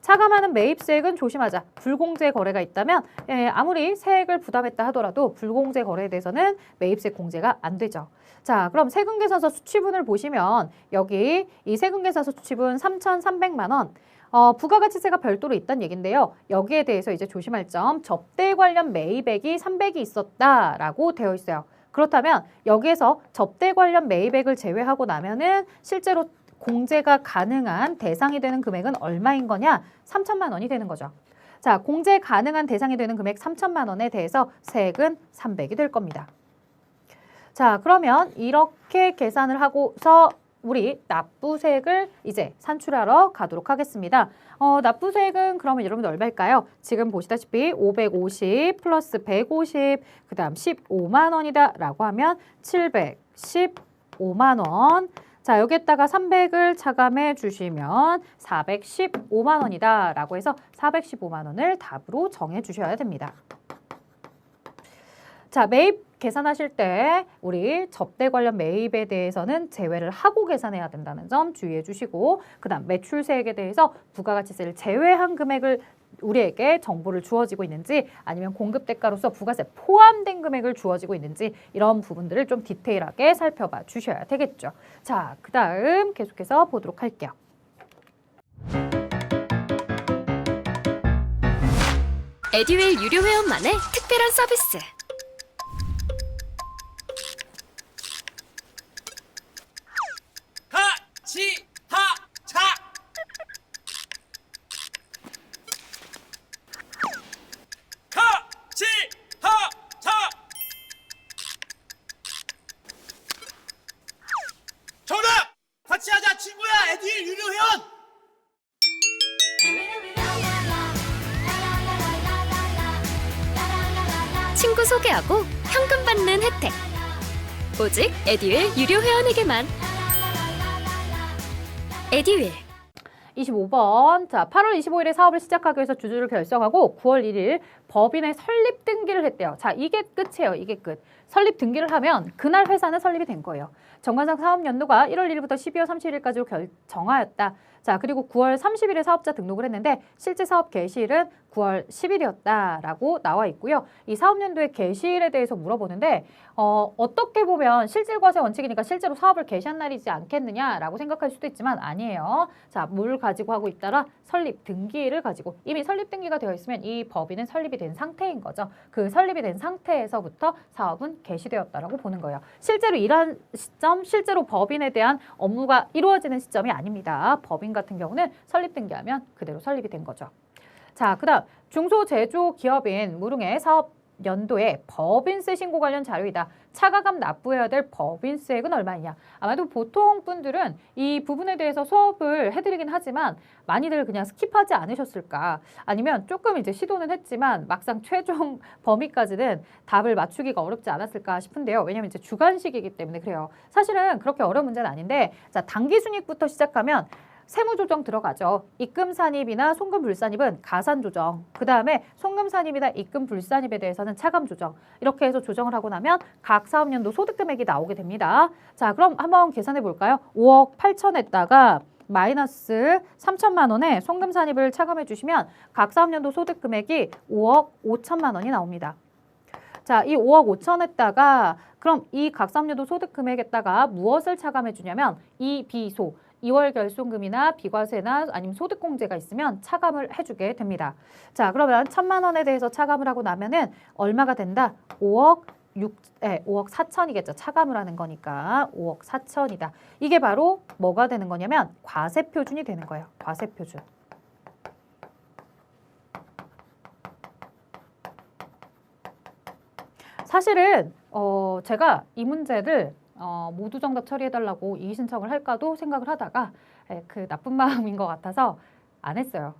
차감하는 매입세액은 조심하자. 불공제 거래가 있다면 아무리 세액을 부담했다 하더라도 불공제 거래에 대해서는 매입세액 공제가 안 되죠. 자, 그럼 세금계산서 수취분을 보시면 여기 이 세금계산서 수취분 3,300만 원. 부가가치세가 별도로 있다는 얘긴데요. 여기에 대해서 이제 조심할 점, 접대 관련 매입액이 300이 있었다라고 되어 있어요. 그렇다면 여기에서 접대 관련 매입액을 제외하고 나면은 실제로 공제가 가능한 대상이 되는 금액은 얼마인 거냐? 3천만 원이 되는 거죠. 자, 공제 가능한 대상이 되는 금액 3천만 원에 대해서 세액은 300이 될 겁니다. 자, 그러면 이렇게 계산을 하고서 우리 납부세액을 이제 산출하러 가도록 하겠습니다. 납부세액은 그러면 여러분들 얼마일까요? 지금 보시다시피 550 플러스 150, 그 다음 15만 원이다 라고 하면 715만 원. 자, 여기에다가 300을 차감해 주시면 415만 원이다 라고 해서 415만 원을 답으로 정해 주셔야 됩니다. 자, 매입 계산하실 때 우리 접대 관련 매입에 대해서는 제외를 하고 계산해야 된다는 점 주의해 주시고, 그 다음 매출세액에 대해서 부가가치세를 제외한 금액을 우리에게 정보를 주어지고 있는지 아니면 공급대가로서 부가세 포함된 금액을 주어지고 있는지 이런 부분들을 좀 디테일하게 살펴봐 주셔야 되겠죠. 자, 그 다음 계속해서 보도록 할게요. 에듀윌 유료 회원만의 특별한 서비스. 하치하차 하치하차 정답! 같이 하자 친구야 에듀윌 유료 회원! 친구 소개하고 현금 받는 혜택. 오직 에듀윌 유료 회원에게만. 에듀윌. 25번. 자, 8월 25일에 사업을 시작하기 위해서 주주를 결성하고 9월 1일 법인의 설립 등기를 했대요. 자, 이게 끝이에요. 이게 끝. 설립 등기를 하면 그날 회사는 설립이 된 거예요. 정관상 사업연도가 1월 1일부터 12월 31일까지로 정하였다. 자, 그리고 9월 30일에 사업자 등록을 했는데 실제 사업 개시일은 9월 10일이었다라고 나와 있고요. 이 사업연도의 개시일에 대해서 물어보는데 어떻게 보면 실질과세 원칙이니까 실제로 사업을 개시한 날이지 않겠느냐라고 생각할 수도 있지만 아니에요. 자, 뭘 가지고 하고 있다라 설립 등기를 가지고 이미 설립 등기가 되어 있으면 이 법인은 설립이 된 상태인 거죠. 그 설립이 된 상태에서부터 사업은 개시되었다라고 보는 거예요. 실제로 이런 시점, 실제로 법인에 대한 업무가 이루어지는 시점이 아닙니다. 법인 같은 경우는 설립 등기하면 그대로 설립이 된 거죠. 자, 그 다음 중소제조기업인 무릉의 사업 연도에 법인세 신고 관련 자료이다. 차가감 납부해야 될 법인세액은 얼마이냐. 아마도 보통 분들은 이 부분에 대해서 수업을 해드리긴 하지만 많이들 그냥 스킵하지 않으셨을까. 아니면 조금 이제 시도는 했지만 막상 최종 범위까지는 답을 맞추기가 어렵지 않았을까 싶은데요. 왜냐면 이제 주관식이기 때문에 그래요. 사실은 그렇게 어려운 문제는 아닌데, 자, 단기순이익부터 시작하면 세무조정 들어가죠. 입금산입이나 송금불산입은 가산조정, 그 다음에 송금산입이나 입금불산입에 대해서는 차감조정, 이렇게 해서 조정을 하고 나면 각 사업연도 소득금액이 나오게 됩니다. 자, 그럼 한번 계산해 볼까요? 5억 8천에다가 마이너스 3천만 원에 송금산입을 차감해 주시면 각 사업연도 소득금액이 5억 5천만 원이 나옵니다. 자, 이 5억 5천에다가 그럼 이 각 사업연도 소득금액에다가 무엇을 차감해 주냐면 이 비소, 2월 결손금이나 비과세나 아니면 소득공제가 있으면 차감을 해주게 됩니다. 자, 그러면 1,000만 원에 대해서 차감을 하고 나면은 얼마가 된다? 5억 4천이겠죠. 차감을 하는 거니까 5억 4천이다. 이게 바로 뭐가 되는 거냐면 과세표준이 되는 거예요. 과세표준. 사실은 제가 이 문제를 모두 정답 처리해달라고 이의 신청을 할까도 생각을 하다가 그 나쁜 마음인 것 같아서 안 했어요.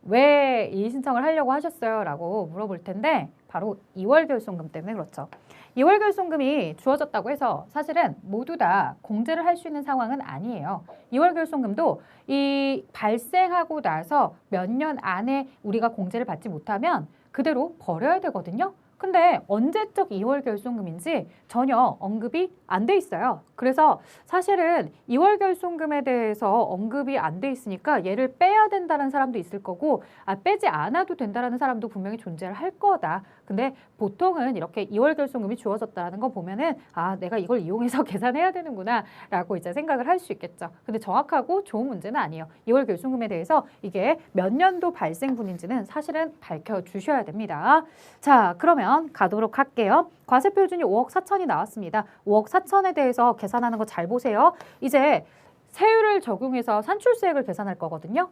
왜 이의 신청을 하려고 하셨어요? 라고 물어볼 텐데 바로 2월 결손금 때문에 그렇죠. 2월 결손금이 주어졌다고 해서 사실은 모두 다 공제를 할 수 있는 상황은 아니에요. 2월 결손금도 이 발생하고 나서 몇 년 안에 우리가 공제를 받지 못하면 그대로 버려야 되거든요. 근데 언제적 2월 결손금인지 전혀 언급이 안 돼 있어요. 그래서 사실은 2월 결손금에 대해서 언급이 안 돼 있으니까 얘를 빼야 된다는 사람도 있을 거고 빼지 않아도 된다는 사람도 분명히 존재를 할 거다. 근데 보통은 이렇게 2월 결손금이 주어졌다는 거 보면은 내가 이걸 이용해서 계산해야 되는구나 라고 이제 생각을 할 수 있겠죠. 근데 정확하고 좋은 문제는 아니에요. 2월 결손금에 대해서 이게 몇 년도 발생분인지는 사실은 밝혀주셔야 됩니다. 자, 그러면 가도록 할게요. 과세표준이 5억 4천이 나왔습니다. 5억 4천에 대해서 계산하는 거 잘 보세요. 이제 세율을 적용해서 산출세액을 계산할 거거든요.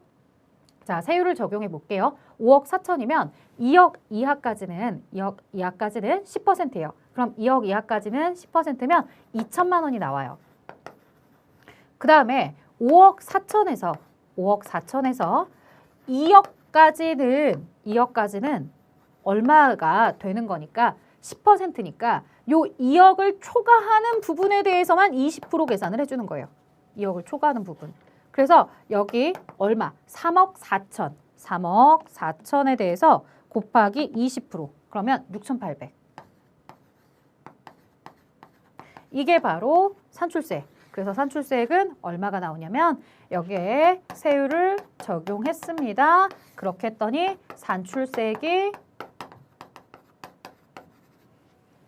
자, 세율을 적용해 볼게요. 5억 4천이면 2억 이하까지는 10%예요. 그럼 2억 이하까지는 10%면 2천만 원이 나와요. 그 다음에 5억 4천에서 2억까지는 얼마가 되는 거니까 10%니까 요 2억을 초과하는 부분에 대해서만 20% 계산을 해주는 거예요. 2억을 초과하는 부분. 그래서 여기 얼마? 3억 4천에 대해서 곱하기 20%. 그러면 6,800. 이게 바로 산출세. 그래서 산출세액은 얼마가 나오냐면 여기에 세율을 적용했습니다. 그렇게 했더니 산출세액이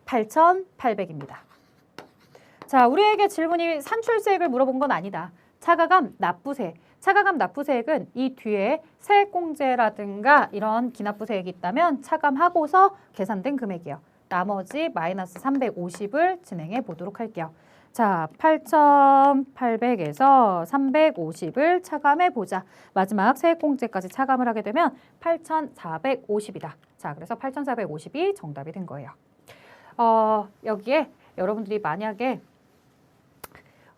8,800입니다. 자, 우리에게 질문이 산출세액을 물어본 건 아니다. 차가감 납부세. 차가감 납부세액은 이 뒤에 세액공제라든가 이런 기납부세액이 있다면 차감하고서 계산된 금액이에요. 나머지 마이너스 350을 진행해 보도록 할게요. 자, 8,800에서 350을 차감해 보자. 마지막 세액공제까지 차감을 하게 되면 8,450이다. 자, 그래서 8,450이 정답이 된 거예요. 여기에 여러분들이 만약에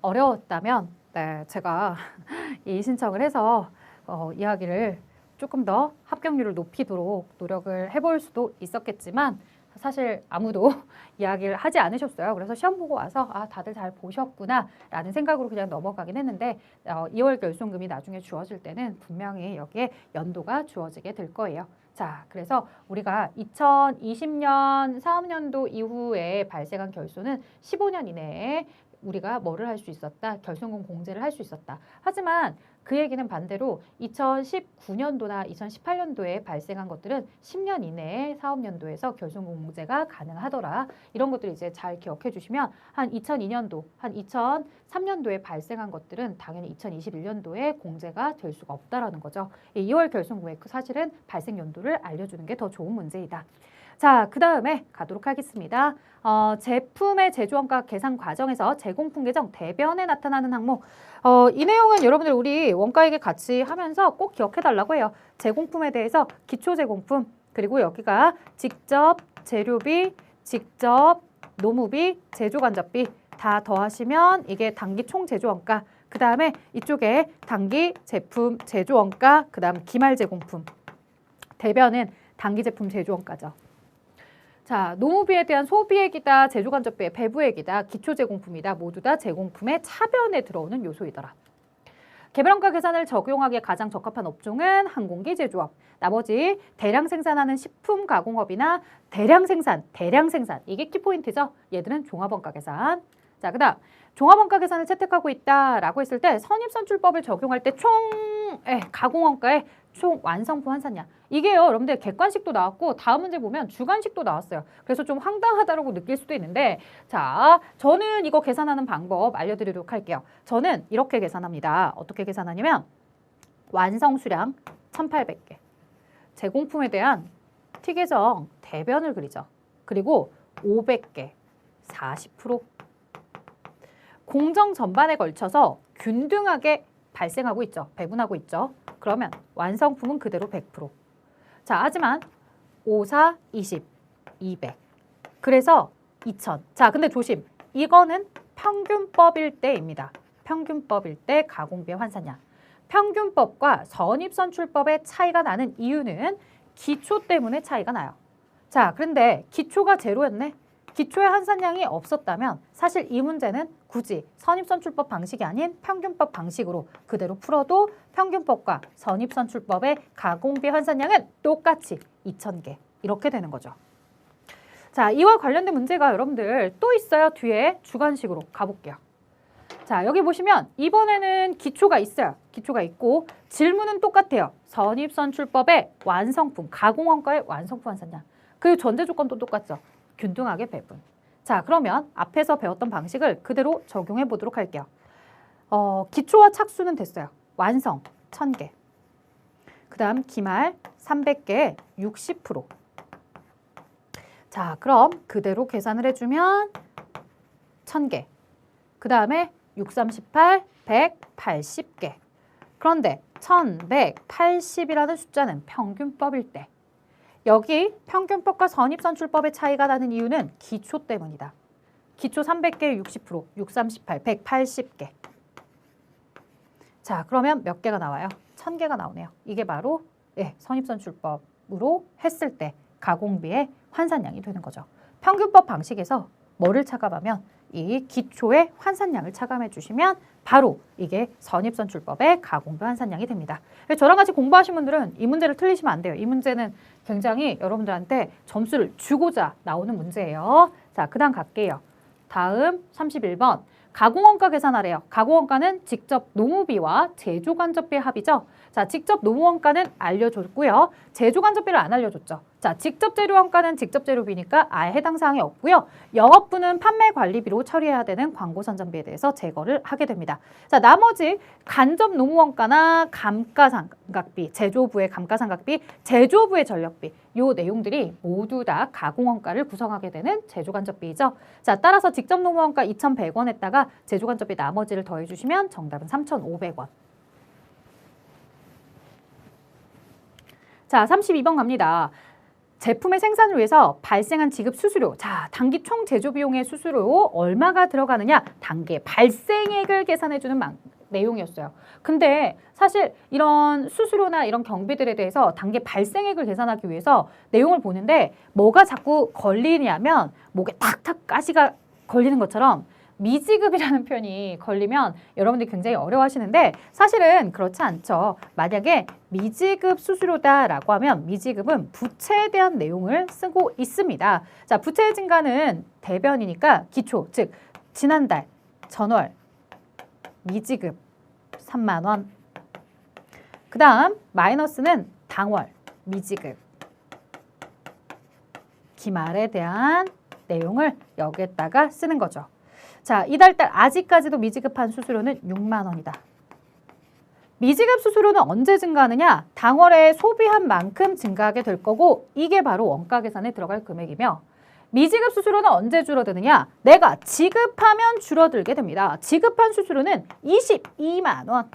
어려웠다면 제가 이 신청을 해서 이야기를 조금 더 합격률을 높이도록 노력을 해볼 수도 있었겠지만 사실 아무도 이야기를 하지 않으셨어요. 그래서 시험 보고 와서 다들 잘 보셨구나 라는 생각으로 그냥 넘어가긴 했는데 2월 결손금이 나중에 주어질 때는 분명히 여기에 연도가 주어지게 될 거예요. 자, 그래서 우리가 2020년 사업연도 이후에 발생한 결손은 15년 이내에 우리가 뭐를 할 수 있었다? 결손금 공제를 할 수 있었다. 하지만 그 얘기는 반대로 2019년도나 2018년도에 발생한 것들은 10년 이내에 사업연도에서 결손금 공제가 가능하더라. 이런 것들 이제 잘 기억해 주시면 한 2002년도, 한 2003년도에 발생한 것들은 당연히 2021년도에 공제가 될 수가 없다라는 거죠. 2월 결손금액 사실은 발생 연도를 알려주는 게 더 좋은 문제이다. 자, 그 다음에 가도록 하겠습니다. 제품의 제조원가 계산 과정에서 제공품 계정 대변에 나타나는 항목. 이 내용은 여러분들 우리 원가액에 같이 하면서 꼭 기억해 달라고 해요. 제공품에 대해서 기초 제공품, 그리고 여기가 직접 재료비, 직접 노무비, 제조간접비 다 더하시면 이게 단기 총 제조원가. 그 다음에 이쪽에 단기 제품 제조원가, 그 다음 기말 제공품. 대변은 단기 제품 제조원가죠. 자, 노무비에 대한 소비액이다, 제조간접비의 배부액이다, 기초제공품이다. 모두 다 제공품의 차변에 들어오는 요소이더라. 개별원가 계산을 적용하기에 가장 적합한 업종은 항공기 제조업. 나머지 대량 생산하는 식품 가공업이나 대량 생산 이게 키포인트죠. 얘들은 종합원가 계산. 자, 그다음 종합원가 계산을 채택하고 있다라고 했을 때 선입선출법을 적용할 때 총 가공원가의 총 완성품 환산량. 이게요, 여러분들 객관식도 나왔고 다음 문제 보면 주관식도 나왔어요. 그래서 좀 황당하다라고 느낄 수도 있는데 자, 저는 이거 계산하는 방법 알려드리도록 할게요. 저는 이렇게 계산합니다. 어떻게 계산하냐면 완성 수량 1800개. 제공품에 대한 티계정 대변을 그리죠. 그리고 500개 40%. 공정 전반에 걸쳐서 균등하게 발생하고 있죠. 배분하고 있죠. 그러면 완성품은 그대로 100%. 자, 하지만 5, 4, 20, 200. 그래서 2000. 자, 근데 조심. 이거는 평균법일 때입니다. 평균법일 때 가공비의 환산량. 평균법과 선입선출법의 차이가 나는 이유는 기초 때문에 차이가 나요. 자, 그런데 기초가 제로였네. 기초의 환산량이 없었다면 사실 이 문제는 굳이 선입선출법 방식이 아닌 평균법 방식으로 그대로 풀어도 평균법과 선입선출법의 가공비 환산량은 똑같이 2000개 이렇게 되는 거죠. 자, 이와 관련된 문제가 여러분들 또 있어요. 뒤에 주관식으로 가볼게요. 자, 여기 보시면 이번에는 기초가 있어요. 기초가 있고 질문은 똑같아요. 선입선출법의 완성품, 가공원가의 완성품 환산량. 그리고 전제 조건도 똑같죠. 균등하게 배분. 자, 그러면 앞에서 배웠던 방식을 그대로 적용해 보도록 할게요. 기초와 착수는 됐어요. 완성 1000개. 그 다음 기말 300개 60%. 자, 그럼 그대로 계산을 해주면 1000개. 그 다음에 6, 38, 180개. 그런데 1180이라는 숫자는 평균법일 때 여기 평균법과 선입선출법의 차이가 나는 이유는 기초 때문이다. 기초 300개 60%, 6, 38, 180개. 자, 그러면 몇 개가 나와요? 1000개가 나오네요. 이게 바로 선입선출법으로 했을 때 가공비의 환산량이 되는 거죠. 평균법 방식에서 뭐를 차감하면 이 기초의 환산량을 차감해 주시면 바로 이게 선입선출법의 가공비 환산량이 됩니다. 저랑 같이 공부하신 분들은 이 문제를 틀리시면 안 돼요. 이 문제는 굉장히 여러분들한테 점수를 주고자 나오는 문제예요. 자, 그 다음 갈게요. 다음 31번. 가공원가 계산하래요. 가공원가는 직접 노무비와 제조간접비의 합이죠. 자, 직접 노무원가는 알려줬고요. 제조간접비를 안 알려줬죠. 자, 직접 재료원가는 직접 재료비니까 아예 해당 사항이 없고요. 영업부는 판매 관리비로 처리해야 되는 광고 선전비에 대해서 제거를 하게 됩니다. 자, 나머지 간접 노무원가나 감가상각비, 제조부의 감가상각비, 제조부의 전력비 요 내용들이 모두 다 가공원가를 구성하게 되는 제조간접비이죠. 자, 따라서 직접 노무원가 2,100원에다가 제조간접비 나머지를 더해주시면 정답은 3,500원. 자, 32번 갑니다. 제품의 생산을 위해서 발생한 지급 수수료. 자, 단기 총 제조 비용의 수수료 얼마가 들어가느냐? 단계 발생액을 계산해주는 내용이었어요. 근데 사실 이런 수수료나 이런 경비들에 대해서 단계 발생액을 계산하기 위해서 내용을 보는데 뭐가 자꾸 걸리냐면 목에 탁탁 가시가 걸리는 것처럼 미지급이라는 표현이 걸리면 여러분들이 굉장히 어려워하시는데 사실은 그렇지 않죠. 만약에 미지급 수수료다라고 하면 미지급은 부채에 대한 내용을 쓰고 있습니다. 자, 부채의 증가는 대변이니까 기초, 즉 지난달, 전월, 미지급 3만 원. 그 다음 마이너스는 당월, 미지급. 기말에 대한 내용을 여기에다가 쓰는 거죠. 자, 이달달 아직까지도 미지급한 수수료는 6만 원이다. 미지급 수수료는 언제 증가하느냐? 당월에 소비한 만큼 증가하게 될 거고 이게 바로 원가 계산에 들어갈 금액이며 미지급 수수료는 언제 줄어드느냐? 내가 지급하면 줄어들게 됩니다. 지급한 수수료는 22만 원.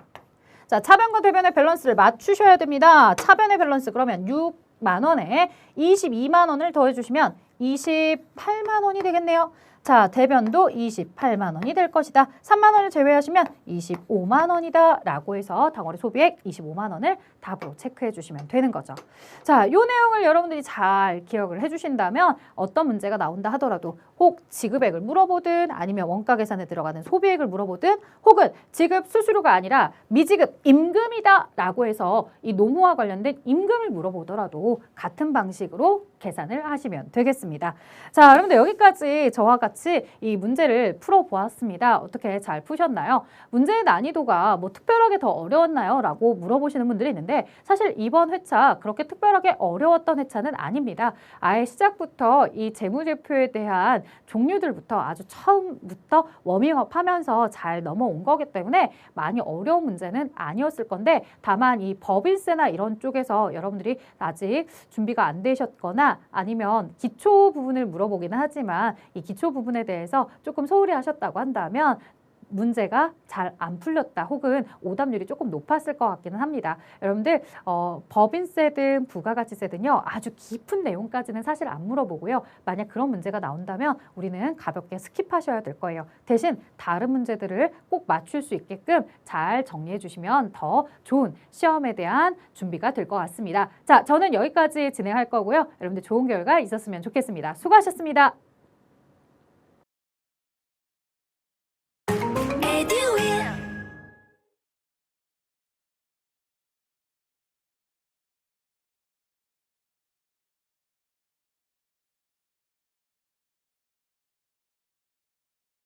자, 차변과 대변의 밸런스를 맞추셔야 됩니다. 차변의 밸런스 그러면 6만 원에 22만 원을 더해주시면 28만 원이 되겠네요. 자, 대변도 28만 원이 될 것이다. 3만 원을 제외하시면 25만 원이다 라고 해서 덩어리 소비액 25만 원을 답으로 체크해 주시면 되는 거죠. 자, 이 내용을 여러분들이 잘 기억을 해주신다면 어떤 문제가 나온다 하더라도 혹 지급액을 물어보든 아니면 원가 계산에 들어가는 소비액을 물어보든 혹은 지급 수수료가 아니라 미지급 임금이다 라고 해서 이 노무와 관련된 임금을 물어보더라도 같은 방식으로 계산을 하시면 되겠습니다. 자, 여러분들 여기까지 저와 같이 이 문제를 풀어보았습니다. 어떻게 잘 푸셨나요? 문제의 난이도가 뭐 특별하게 더 어려웠나요? 라고 물어보시는 분들이 있는데 사실 이번 회차 그렇게 특별하게 어려웠던 회차는 아닙니다. 아예 시작부터 이 재무제표에 대한 종류들부터 아주 처음부터 워밍업 하면서 잘 넘어온 거기 때문에 많이 어려운 문제는 아니었을 건데 다만 이 법인세나 이런 쪽에서 여러분들이 아직 준비가 안 되셨거나 아니면 기초 부분을 물어보기는 하지만 이 기초 부분에 대해서 조금 소홀히 하셨다고 한다면 문제가 잘 안 풀렸다 혹은 오답률이 조금 높았을 것 같기는 합니다. 여러분들 법인세든 부가가치세든요 아주 깊은 내용까지는 사실 안 물어보고요. 만약 그런 문제가 나온다면 우리는 가볍게 스킵하셔야 될 거예요. 대신 다른 문제들을 꼭 맞출 수 있게끔 잘 정리해 주시면 더 좋은 시험에 대한 준비가 될 것 같습니다. 자, 저는 여기까지 진행할 거고요. 여러분들 좋은 결과 있었으면 좋겠습니다. 수고하셨습니다.